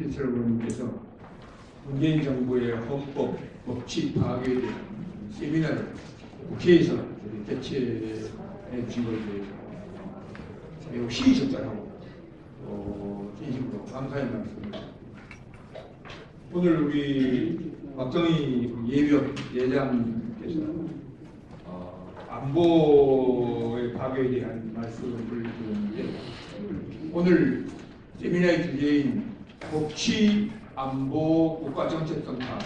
신재철 의원님께서 문재인 정부의 헌법 법치 파괴에 대한 세미나를 국회에서 개최해 주신 것에 대해서 매우 시의적절하고 진심으로 감사의 말씀을 드립니다. 오늘 우리 박정희 예비역예장님께서 안보의 파괴에 대한 말씀을 드렸는데, 오늘 세미나의 주제인 법치, 안보, 국가정체성 파괴,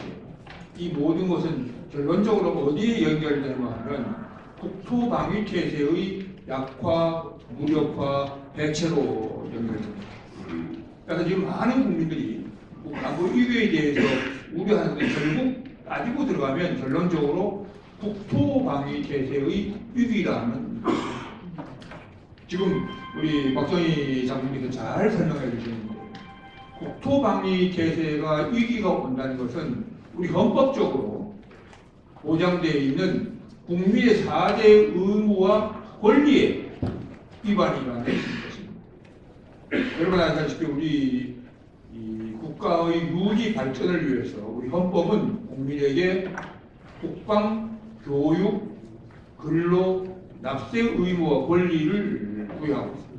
이 모든 것은 결론적으로 어디에 연결되는가 하면 국토방위태세의 약화, 무력화, 해체로 연결됩니다. 그래서 지금 많은 국민들이 안보 위기에 대해서 우려하는데, 결국 따지고 들어가면 결론적으로 국토방위태세의 위기라는, 지금 우리 박정희 장군님께서 잘 설명해 주셨는데, 국토방위태세가 위기가 온다는 것은 우리 헌법적으로 보장되어 있는 국민의 4대 의무와 권리의 위반이라는 것입니다. 여러분 아시다시피 우리 국가의 유지 발전을 위해서 우리 헌법은 국민에게 국방, 교육, 근로, 납세 의무와 권리를 부여하고 있습니다.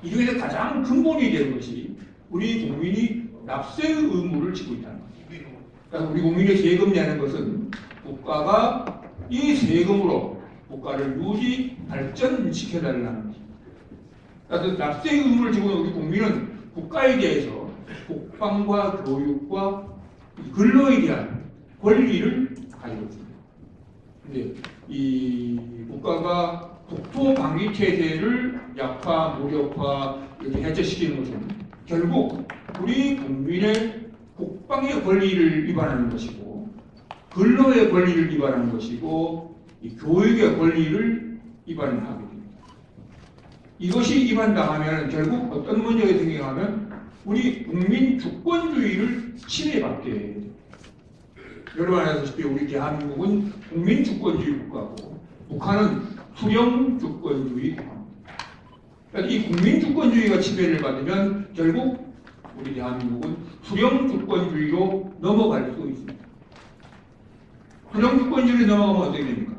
이 중에서 가장 근본이 되는 것이 우리 국민이 납세 의무를 지고 있다는 것입니다. 그래서 우리 국민의 세금 내는 것은 국가가 이 세금으로 국가를 유지 발전시켜달라는 것입니다. 그래서 납세 의무를 지고 있는 우리 국민은 국가에 대해서 국방과 교육과 근로에 대한 권리를 가지고 있습니다. 그런데 이 국가가 국토방위태세를 약화, 무력화, 이렇게 해체시키는 것은 결국 우리 국민의 국방의 권리를 위반하는 것이고, 근로의 권리를 위반하는 것이고, 이 교육의 권리를 위반하게 됩니다. 이것이 위반당하면 결국 어떤 문제가 생겨나면 우리 국민 주권주의를 침해받게 됩니다. 여러분 아시다시피 우리 대한민국은 국민 주권주의 국가고, 북한은 수령 주권주의 국가입니다. 그러니까 이 국민 주권주의가 침해를 받으면 결국 우리 대한민국은 수령 주권주의로 넘어갈 수 있습니다. 수령 주권주의로 넘어가면 어떻게 됩니까?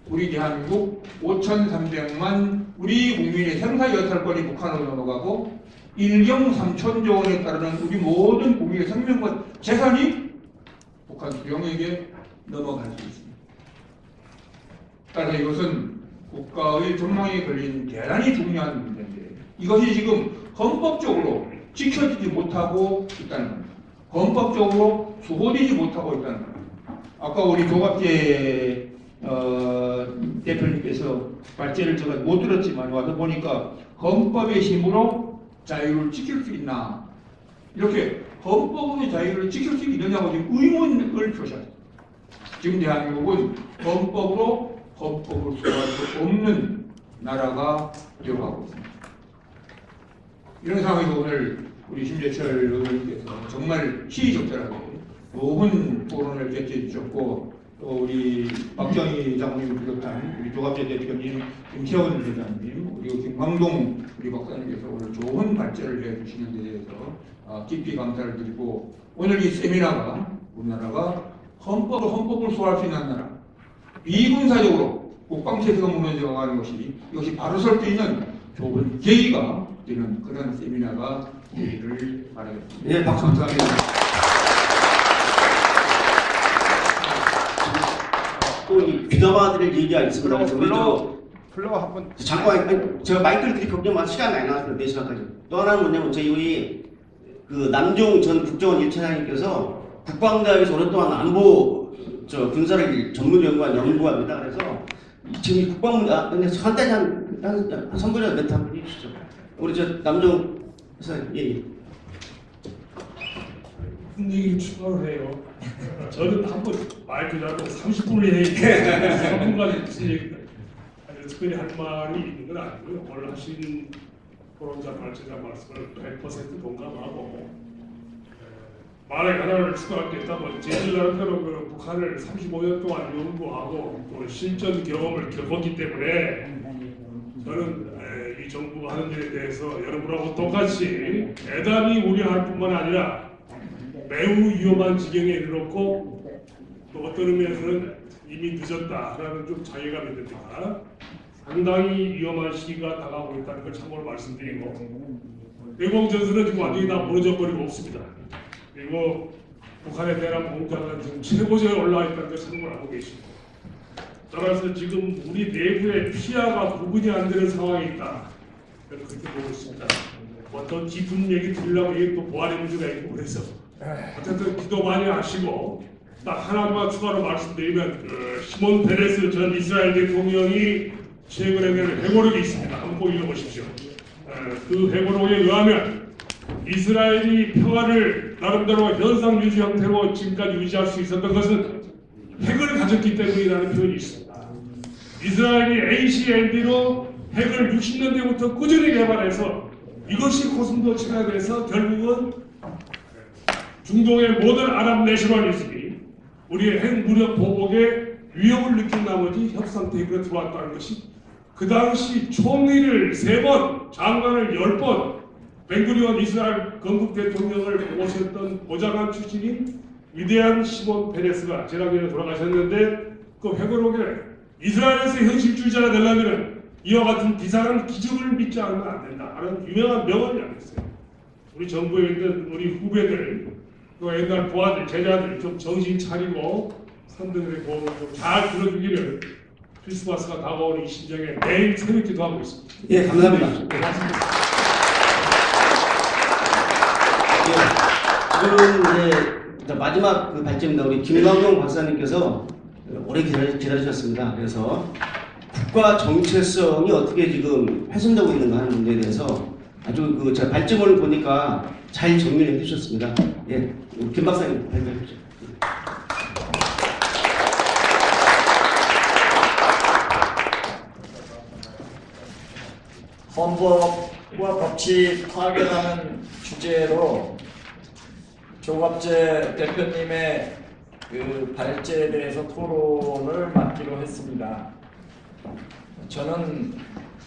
우리 대한민국 5,300만 우리 국민의 생사 여탈권이 북한으로 넘어가고, 1경 3천조 원에 따르는 우리 모든 국민의 생명과 재산이 북한 수령에게 넘어갈 수 있습니다. 따라서 이것은 국가의 전망에 걸린 대단히 중요한 문제인데, 이것이 지금 헌법적으로 지켜지지 못하고 있다는 겁니다. 헌법적으로 수호되지 못하고 있다는 겁니다. 아까 우리 조갑재 대표님께서 발제를 제가 못 들었지만 와서 보니까 헌법의 힘으로 자유를 지킬 수 있나, 이렇게 헌법으로 자유를 지킬 수 있느냐고 지금 의문을 표시합니다. 지금 대한민국은 헌법으로 수호할 수 없는 나라가 되어가고 있습니다. 이런 상황에서 오늘 우리 신재철 의원님께서 정말 시의적절하게 좋은 토론을 개최해 주셨고, 또 우리 박정희 장군님을 비롯한 우리 조갑재 대표님, 김태원 회장님, 그리고 김광동 우리 박사님께서 오늘 좋은 발제를 해 주시는 데 대해서 깊이 감사를 드리고, 오늘 이 세미나가 우리나라가 헌법을 수호할 수 있는 나라, 비군사적으로 국방체제가 무너져 가는 것이, 이것이 바로 설 수 있는 좋은 계기가 되는 그런 세미나가 되기를 바라겠습니다. 네, 박수 감사합니다. 또 이 귀담아드릴 얘기가 있습니다. 플로우 한번 잠깐, 제가 마이크를 드릴 걱정 시간이 많이 나왔어요. 4시간까지. 또 하나는 뭐냐면, 저희 그 남종 전 국정원 1차장님께서 국방대학에서 오랫동안 안보 군사를 전문 연구합니다. 그래서 지금 국방부 근데 한때 한 선거전 멘트 한번 해주시죠. 우리 남종 사장님. 예. 무슨 얘기를 추가를 해요? 저는 한번 마이크 잡고 30분을 얘기해. 3분간에 무슨 얘기를 아니, 특별히 할 말이 있는 건 아니고요. 오늘 하신 토론자 발제자 말씀을 100% 동감하고, 말에 하나를 추가할 게 있다면, 제1나름대로 그 북한을 35년 동안 연구하고 또 실전 경험을 겪었기 때문에 저는 이 정부가 하는 일에 대해서 여러분하고 똑같이 대단히 우려할 뿐만 아니라 매우 위험한 지경에 이르렀고 또 어떤 의미에서는 이미 늦었다라는 좀 자괴감이 듭니다. 상당히 위험한 시기가 다가오고 있다는 걸 참고로 말씀드리고 대공전선은 지금 완전히 다 무너져 버리고 없습니다. 그리고 북한에 대한 공작은 지금 최고조에 올라와 있다는 걸 참고를 하고 계십니다. 따라서 지금 우리 내부의 피하가 구분이 안 되는 상황이 있다. 저는 그렇게 보고 있습니다. 어떤 깊은 얘기 들으려고 이게 또 보안의 문제가 있고 그래서 어쨌든 기도 많이 하시고 딱 하나만 추가로 말씀드리면 시몬 페레스 전 이스라엘 대통령이 최근에 낸 회고록이 있습니다. 한번 읽어보십시오. 그 회고록에 의하면 이스라엘이 평화를 나름대로 현상 유지 형태로 지금까지 유지할 수 있었던 것은 핵을 가졌기 때문이라는 표현이 있습니다. 이스라엘이 ACLD로 핵을 60년대부터 꾸준히 개발해서 이것이 고슴도치가 돼서 결국은 중동의 모든 아랍 내셔널리즘이 우리의 핵 무력 보복에 위협을 느낀 나머지 협상태계로 들어왔다는 것이 그 당시 총리를 3번, 장관을 10번, 벤구리온 이스라엘 건국 대통령을 모셨던 보좌관 출신인 위대한 시몬 페레스가 재작년에 돌아가셨는데 그 회고록에 이스라엘에서 현실주의자가 되려면 이와 같은 비상한 기적을 믿지 않으면 안 된다 하는 유명한 명언이 있어요. 우리 정부에 있는 우리 후배들 또 옛날 부하들, 제자들 좀 정신 차리고 선등들의 보험을 좀 잘 들어주기를 크리스마스가 다가오는 이 심정에 매일 새벽 기도하고 있습니다. 예, 감사합니다. 지금 이제 마지막 그 발제입니다. 우리 김광용 박사님께서 오래 기다리셨습니다. 그래서 국가 정체성이 어떻게 지금 훼손되고 있는가 하는 문제에 대해서 아주 그 제가 발제문을 보니까 잘 정리를 해주셨습니다. 예, 김 박사님 발표해 주시죠. 헌법과 법치 파괴라는 주제로 조갑재 대표님의 그 발제에 대해서 토론을 맡기로 했습니다. 저는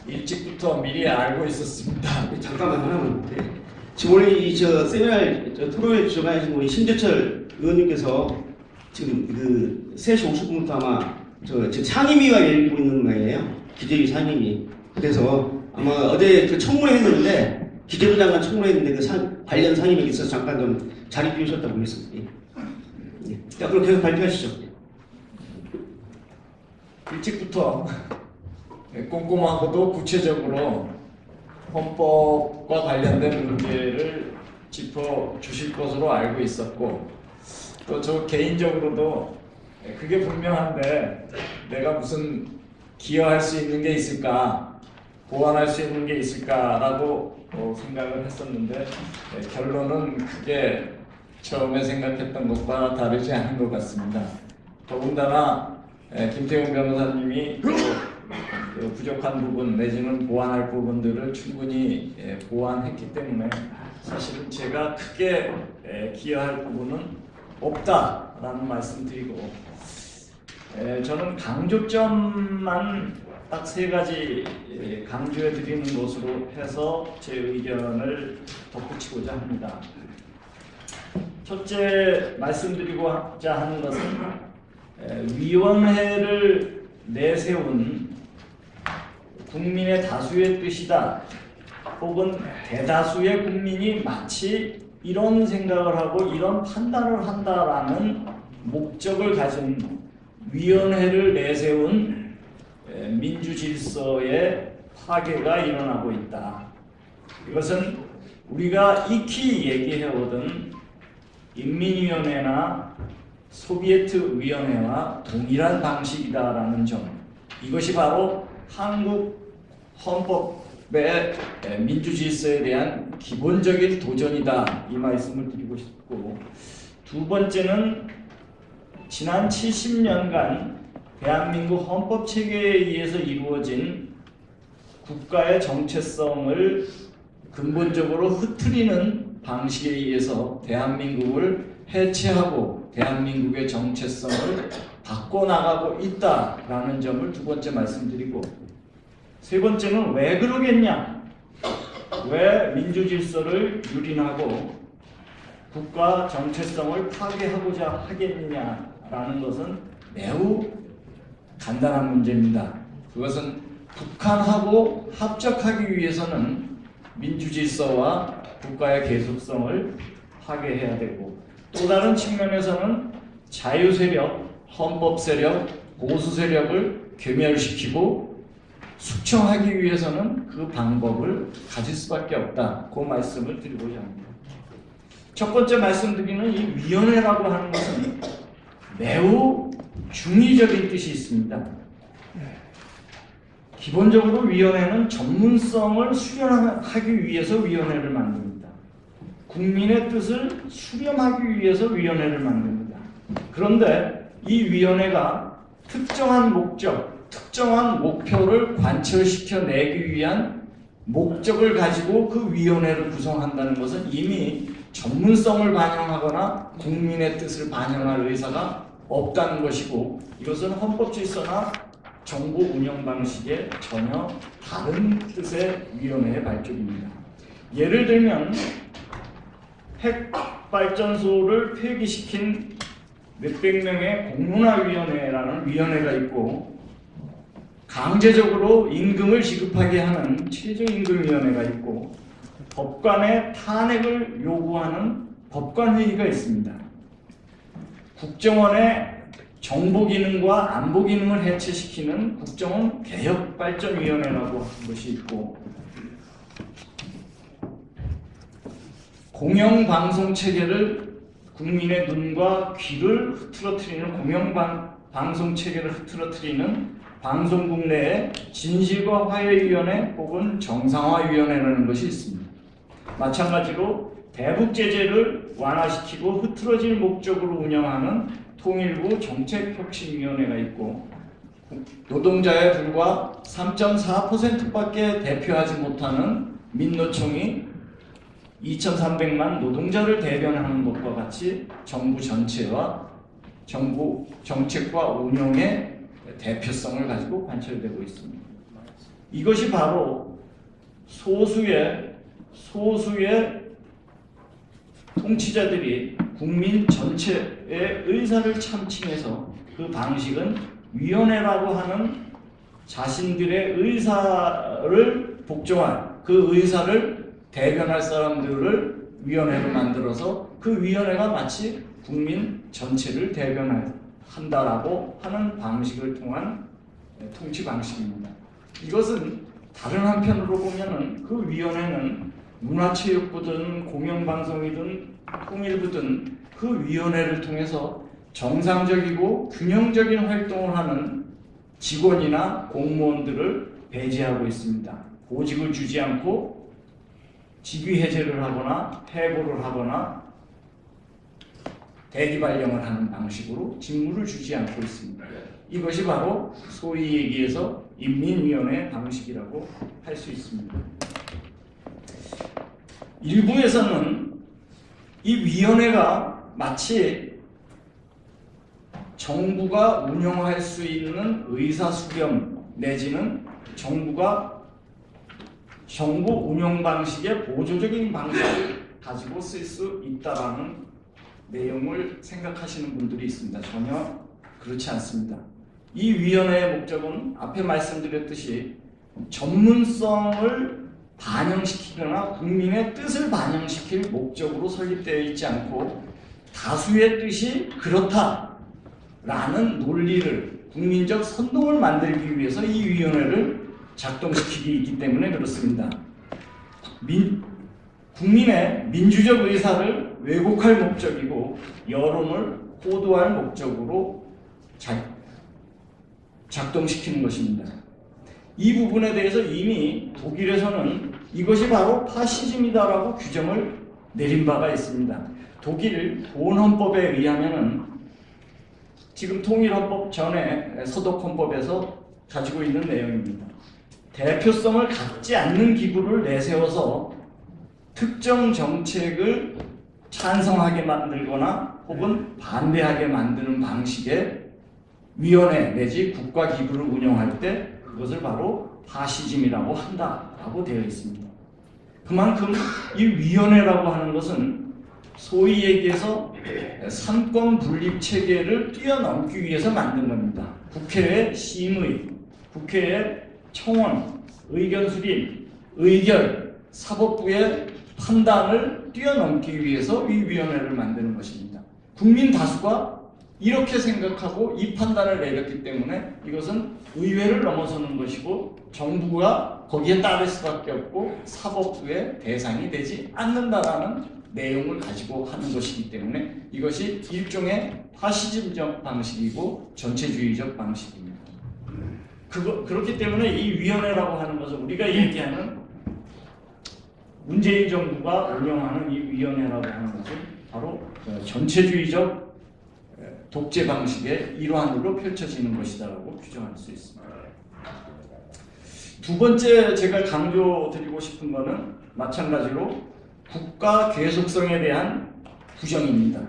일찍부터 미리 알고 있었습니다. 잠깐만 하나만. 네. 지금 오늘 이저 세미나 토론에 주장하신 우리 심재철 의원님께서 지금 그 3시 50분부터 아마 지금 상임위가 열리고 있는 거예요. 기재위 상임위. 그래서 아마 어제 그 청문회 했는데 기재부 장관 청문회 했는데 그 관련 상임위에 있어서 잠깐 좀 자리 비우셨다고 했습니다. 예. 자, 그럼 계속 발표하시죠. 일찍부터 꼼꼼하고도 구체적으로 헌법과 관련된 문제를 짚어 주실 것으로 알고 있었고 또 저 개인적으로도 그게 분명한데 내가 무슨 기여할 수 있는 게 있을까 보완할 수 있는 게 있을까라고 생각을 했었는데 결론은 그게 처음에 생각했던 것과 다르지 않은 것 같습니다. 더군다나 김태훈 변호사님이 그 부족한 부분 내지는 보완할 부분들을 충분히 보완했기 때문에 사실은 제가 크게 기여할 부분은 없다라는 말씀드리고 저는 강조점만 딱 3가지 강조해 드리는 것으로 해서 제 의견을 덧붙이고자 합니다. 첫째 말씀드리고자 하는 것은 위원회를 내세운 국민의 다수의 뜻이다 혹은 대다수의 국민이 마치 이런 생각을 하고 이런 판단을 한다라는 목적을 가진 위원회를 내세운 민주 질서의 파괴가 일어나고 있다. 이것은 우리가 익히 얘기해오던 인민위원회나 소비에트 위원회와 동일한 방식이다라는 점, 이것이 바로 한국 헌법의 민주 질서에 대한 기본적인 도전이다, 이 말씀을 드리고 싶고, 두 번째는 지난 70년간 대한민국 헌법 체계에 의해서 이루어진 국가의 정체성을 근본적으로 흐트리는 방식에 의해서 대한민국을 해체하고 대한민국의 정체성을 바꿔나가고 있다라는 점을 두 번째 말씀드리고, 세 번째는 왜 그러겠냐? 왜 민주 질서를 유린하고 국가 정체성을 파괴하고자 하겠느냐라는 것은 매우 간단한 문제입니다. 그것은 북한하고 합작하기 위해서는 민주 질서와 국가의 계속성을 파괴해야 되고, 또 다른 측면에서는 자유 세력, 헌법 세력, 보수 세력을 괴멸시키고 숙청하기 위해서는 그 방법을 가질 수밖에 없다. 그 말씀을 드리고자 합니다. 첫 번째 말씀드리는 이 위원회라고 하는 것은 매우 중의적인 뜻이 있습니다. 기본적으로 위원회는 전문성을 수렴하기 위해서 위원회를 만듭니다. 국민의 뜻을 수렴하기 위해서 위원회를 만듭니다. 그런데 이 위원회가 특정한 목적, 특정한 목표를 관철시켜내기 위한 목적을 가지고 그 위원회를 구성한다는 것은 이미 전문성을 반영하거나 국민의 뜻을 반영할 의사가 없다는 것이고, 이것은 헌법 질서나 정부 운영 방식의 전혀 다른 뜻의 위원회의 발족입니다. 예를 들면 핵발전소를 폐기시킨 몇백 명의 공론화위원회라는 위원회가 있고, 강제적으로 임금을 지급하게 하는 최저임금위원회가 있고, 법관의 탄핵을 요구하는 법관회의가 있습니다. 국정원의 정보 기능과 안보 기능을 해체시키는 국정원 개혁발전위원회라고 하는 것이 있고, 공영방송 체계를 국민의 눈과 귀를 흐트러뜨리는 공영방송 체계를 흐트러뜨리는 방송국 내에 진실과 화해위원회 혹은 정상화위원회라는 것이 있습니다. 마찬가지로 대북 제재를 완화시키고 흐트러질 목적으로 운영하는 통일부 정책혁신위원회가 있고, 노동자의 불과 3.4%밖에 대표하지 못하는 민노총이 2,300만 노동자를 대변하는 것과 같이 정부 전체와 정부 정책과 운영의 대표성을 가지고 관철되고 있습니다. 이것이 바로 소수의 통치자들이 국민 전체의 의사를 참칭해서, 그 방식은 위원회라고 하는 자신들의 의사를 복종할, 그 의사를 대변할 사람들을 위원회로 만들어서 그 위원회가 마치 국민 전체를 대변한다라고 하는 방식을 통한 통치 방식입니다. 이것은 다른 한편으로 보면은 그 위원회는 문화체육부든 공영방송이든 통일부든 그 위원회를 통해서 정상적이고 균형적인 활동을 하는 직원이나 공무원들을 배제하고 있습니다. 보직을 주지 않고 직위 해제를 하거나 해고를 하거나 대기 발령을 하는 방식으로 직무를 주지 않고 있습니다. 이것이 바로 소위 얘기해서 인민위원회 방식이라고 할 수 있습니다. 일부에서는 이 위원회가 마치 정부가 운영할 수 있는 의사수렴 내지는 정부 운영 방식의 보조적인 방식을 가지고 쓸 수 있다라는 내용을 생각하시는 분들이 있습니다. 전혀 그렇지 않습니다. 이 위원회의 목적은 앞에 말씀드렸듯이 전문성을 반영시키거나 국민의 뜻을 반영시킬 목적으로 설립되어 있지 않고, 다수의 뜻이 그렇다라는 논리를, 국민적 선동을 만들기 위해서 이 위원회를 작동시키기 때문에 그렇습니다. 국민의 민주적 의사를 왜곡할 목적이고 여론을 호도할 목적으로 작동시키는 것입니다. 이 부분에 대해서 이미 독일에서는 이것이 바로 파시즘이다라고 규정을 내린 바가 있습니다. 독일 보헌헌법에 의하면은 지금 통일헌법 전에 서독헌법에서 가지고 있는 내용입니다. 대표성을 갖지 않는 기구를 내세워서 특정 정책을 찬성하게 만들거나 혹은 반대하게 만드는 방식의 위원회 내지 국가기구를 운영할 때 그것을 바로 파시즘이라고 한다라고 되어 있습니다. 그만큼 이 위원회라고 하는 것은 소위 얘기해서 삼권 분립 체계를 뛰어넘기 위해서 만든 겁니다. 국회의 심의, 국회의 청원, 의견 수립, 의결, 사법부의 판단을 뛰어넘기 위해서 이 위원회를 만드는 것입니다. 국민 다수가 이렇게 생각하고 이 판단을 내렸기 때문에 이것은 의회를 넘어서는 것이고 정부가 거기에 따를 수밖에 없고 사법부의 대상이 되지 않는다라는 내용을 가지고 하는 것이기 때문에 이것이 일종의 파시즘적 방식이고 전체주의적 방식입니다. 그렇기 때문에 이 위원회라고 하는 것은 우리가 얘기하는 문재인 정부가 운영하는 이 위원회라고 하는 것은 바로 전체주의적 독재 방식의 일환으로 펼쳐지는 것이다라고 규정할 수 있습니다. 두 번째 제가 강조드리고 싶은 것은 마찬가지로 국가 계속성에 대한 부정입니다.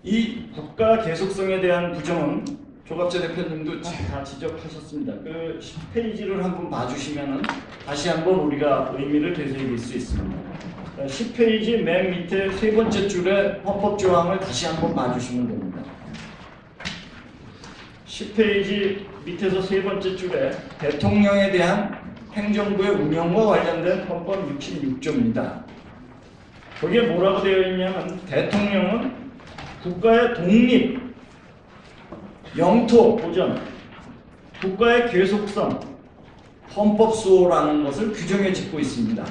이 국가 계속성에 대한 부정은 조갑재 대표님도 다 지적하셨습니다. 그 10페이지를 한번 봐주시면 다시 한번 우리가 의미를 되새길 수 있습니다. 10페이지 맨 밑에 세 번째 줄에 헌법 조항을 다시 한번 봐주시면 됩니다. 10페이지 밑에서 세 번째 줄에 대통령에 대한 행정부의 운영과 관련된 헌법 66조입니다. 거기에 뭐라고 되어 있냐면 대통령은 국가의 독립, 영토 보전, 국가의 계속성, 헌법 수호라는 것을 규정해 짓고 있습니다.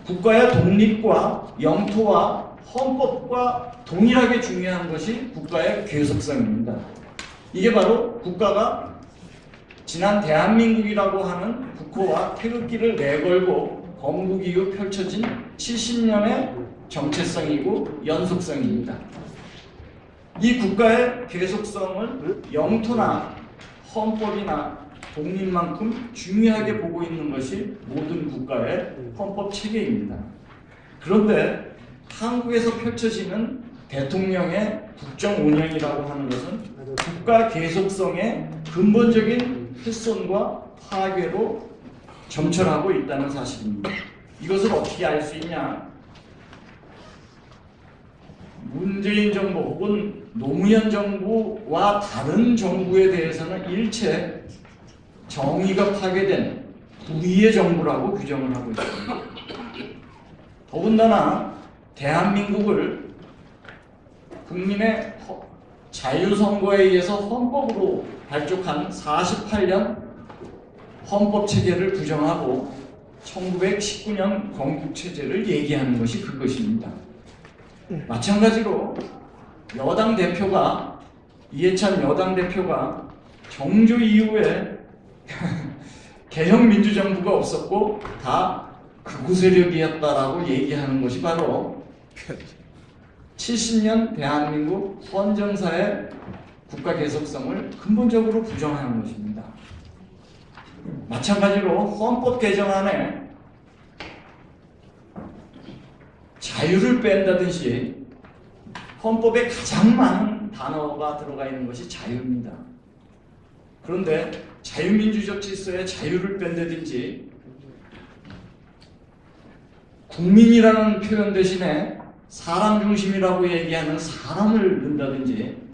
국가의 독립과 영토와 헌법과 동일하게 중요한 것이 국가의 계속성입니다. 이게 바로 국가가 지난 대한민국이라고 하는 국호와 태극기를 내걸고 건국 이후 펼쳐진 70년의 정체성이고 연속성입니다. 이 국가의 계속성을 영토나 헌법이나 독립만큼 중요하게 보고 있는 것이 모든 국가의 헌법 체계입니다. 그런데 한국에서 펼쳐지는 대통령의 국정 운영이라고 하는 것은 국가 계속성의 근본적인 훼손과 파괴로 점철하고 있다는 사실입니다. 이것을 어떻게 알 수 있냐? 문재인 정부 혹은 노무현 정부와 다른 정부에 대해서는 일체 정의가 파괴된 불의의 정부라고 규정을 하고 있습니다. 더군다나 대한민국을 국민의 자유선거에 의해서 헌법으로 발족한 48년 헌법체계를 부정하고 1919년 건국체제를 얘기하는 것이 그것입니다. 마찬가지로 여당 대표가 이해찬 여당 대표가 정조 이후에 개혁민주정부가 없었고 다 극우 세력이었다라고 얘기하는 것이 바로 70년 대한민국 헌정사의 국가 계속성을 근본적으로 부정하는 것입니다. 마찬가지로 헌법 개정안에 자유를 뺀다든지 헌법에 가장 많은 단어가 들어가 있는 것이 자유입니다. 그런데 자유민주적 질서에 자유를 뺀다든지 국민이라는 표현 대신에 사람 중심이라고 얘기하는 사람을 넣는다든지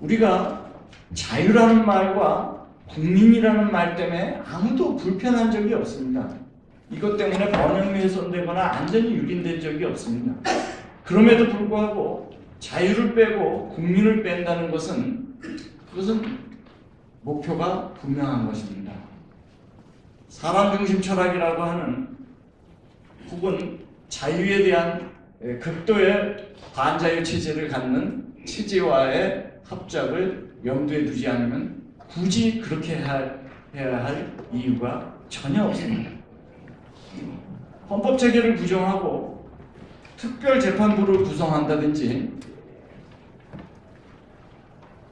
우리가 자유라는 말과 국민이라는 말 때문에 아무도 불편한 적이 없습니다. 이것 때문에 번영이 훼손되거나 안전이 유린된 적이 없습니다. 그럼에도 불구하고 자유를 빼고 국민을 뺀다는 것은 그것은 목표가 분명한 것입니다. 사람 중심 철학이라고 하는 혹은 자유에 대한 극도의 반자유 체제를 갖는 체제와의 합작을 염두에 두지 않으면 굳이 그렇게 해야 할 이유가 전혀 없습니다. 헌법 체계를 부정하고 특별재판부를 구성한다든지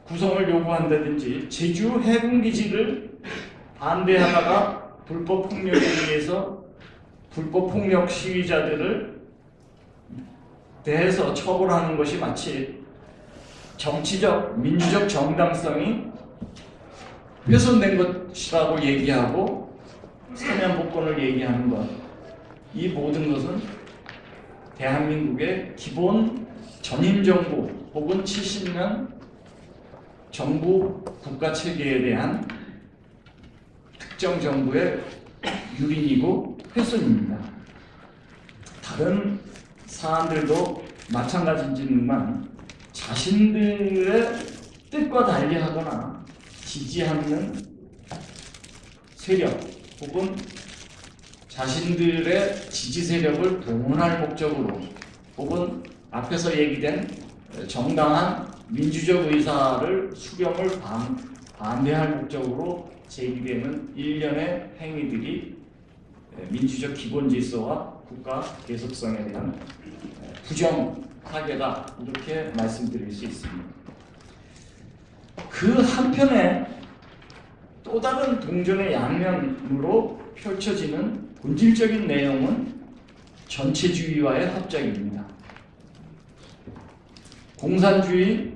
구성을 요구한다든지 제주 해군기지를 반대하다가 불법 폭력에 의해서 불법 폭력 시위자들을 대해서 처벌하는 것이 마치 정치적 민주적 정당성이 훼손된 것이라고 얘기하고 사면복권을 얘기하는 것, 이 모든 것은 대한민국의 기본 전임정부 혹은 70년 정부 국가체계에 대한 특정 정부의 유린이고 훼손입니다. 다른 사안들도 마찬가지지만 자신들의 뜻과 달리하거나 지지하는 세력 혹은 자신들의 지지 세력을 동원할 목적으로 혹은 앞에서 얘기된 정당한 민주적 의사를 수렴을 반대할 목적으로 제기되는 일련의 행위들이 민주적 기본 질서와 국가 계속성에 대한 부정 타개다, 이렇게 말씀드릴 수 있습니다. 그 한편에 또 다른 동전의 양면으로 펼쳐지는 본질적인 내용은 전체주의와의 합작입니다. 공산주의,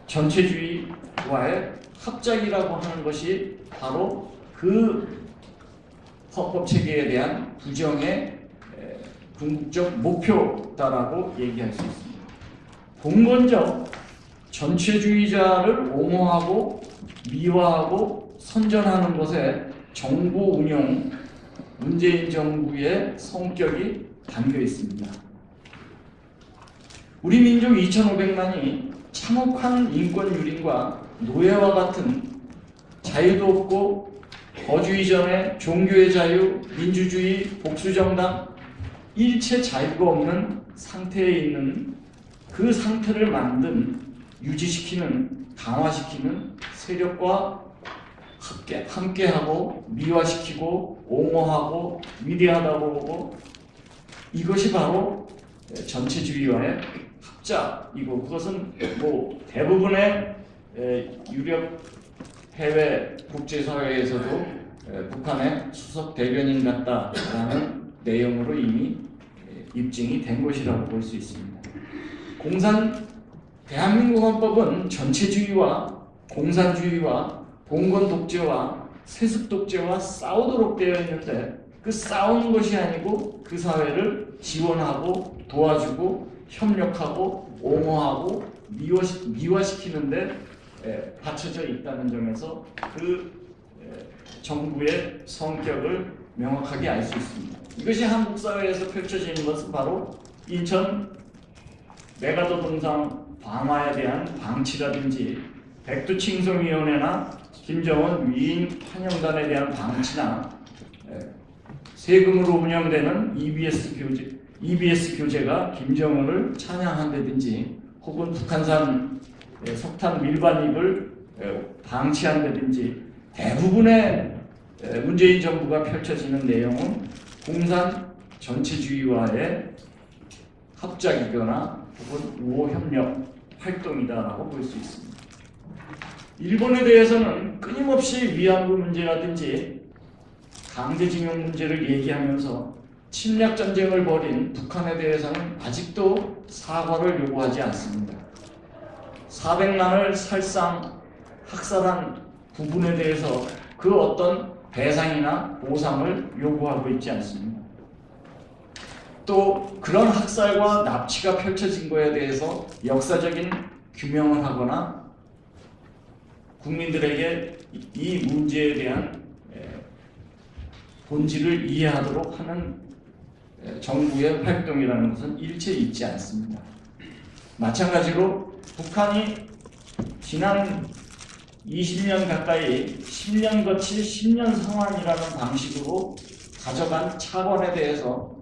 전체주의와의 합작이라고 하는 것이 바로 그 헌법체계에 대한 부정의 궁극적 목표다라고 얘기할 수 있습니다. 본건적 전체주의자를 옹호하고 미화하고 선전하는 것에 정부 운영, 문재인 정부의 성격이 담겨 있습니다. 우리 민족 2,500만이 참혹한 인권 유린과 노예와 같은 자유도 없고 거주 이전의 종교의 자유, 민주주의, 복수정당, 일체 자유가 없는 상태에 있는 그 상태를 유지시키는, 강화시키는 세력과 함께하고 미화시키고 옹호하고 위대하다고 보고, 이것이 바로 전체주의와의 합작이고, 그것은 대부분의 유력 해외 국제사회에서도 북한의 수석 대변인 같다라는 내용으로 이미 입증이 된 것이라고 볼 수 있습니다. 대한민국 헌법은 전체주의와 공산주의와 봉건 독재와 세습 독재와 싸우도록 되어 있는데, 그 싸우는 것이 아니고 그 사회를 지원하고 도와주고 협력하고 옹호하고 미화시키는데 받쳐져 있다는 점에서 그 정부의 성격을 명확하게 알 수 있습니다. 이것이 한국 사회에서 펼쳐지는 것은 바로 인천 메가더 동상 방화에 대한 방치라든지 백두칭송위원회나 김정은 위인 환영단에 대한 방치나 세금으로 운영되는 EBS 교재가 김정은을 찬양한다든지 혹은 북한산 석탄 밀반입을 방치한다든지, 대부분의 문재인 정부가 펼쳐지는 내용은 공산 전체주의와의 합작이거나 혹은 우호협력 활동이다라고 볼 수 있습니다. 일본에 대해서는 끊임없이 위안부 문제라든지 강제징용 문제를 얘기하면서 침략 전쟁을 벌인 북한에 대해서는 아직도 사과를 요구하지 않습니다. 400만을 살상 학살한 부분에 대해서 그 어떤 배상이나 보상을 요구하고 있지 않습니다. 또 그런 학살과 납치가 펼쳐진 것에 대해서 역사적인 규명을 하거나 국민들에게 이 문제에 대한 본질을 이해하도록 하는 정부의 활동이라는 것은 일체 있지 않습니다. 마찬가지로 북한이 지난 20년 가까이 10년 거치 10년 상환이라는 방식으로 가져간 차관에 대해서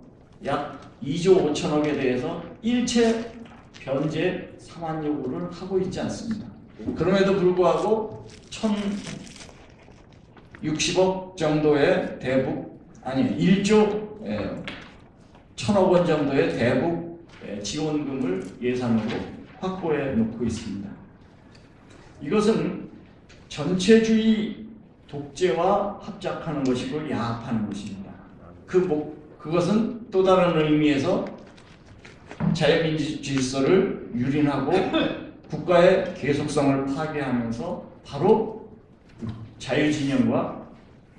약 2조 5천억에 대해서 일체 변제 상환 요구를 하고 있지 않습니다. 그럼에도 불구하고 1,060억 정도의 1조 1,000억 원 정도의 대북 지원금을 예산으로 확보해 놓고 있습니다. 이것은 전체주의 독재와 합작하는 것이고 야합하는 것입니다. 그것은 또 다른 의미에서 자유민주 질서를 유린하고 국가의 계속성을 파괴하면서 바로 자유진영과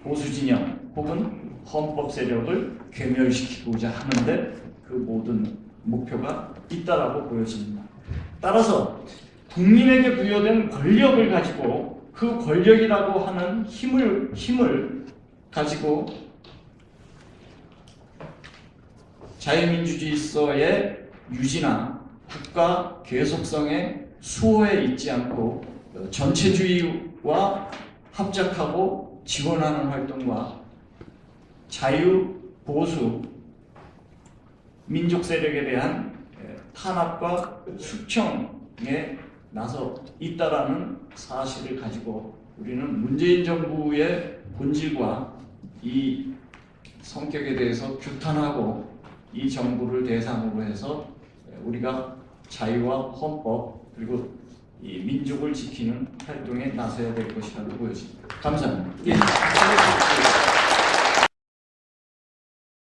보수진영 혹은 헌법 세력을 괴멸시키고자 하는데 그 모든 목표가 있다라고 보여집니다. 따라서 국민에게 부여된 권력을 가지고 그 권력이라고 하는 힘을 가지고 자유민주주의서의 유지나 국가 계속성의 수호에 있지 않고 전체주의와 합작하고 지원하는 활동과 자유, 보수, 민족 세력에 대한 탄압과 숙청에 나서 있다라는 사실을 가지고 우리는 문재인 정부의 본질과 이 성격에 대해서 규탄하고 이 정부를 대상으로 해서 우리가 자유와 헌법 그리고 이 민족을 지키는 활동에 나서야 될 것이라고 보여집니다. 감사합니다. 예.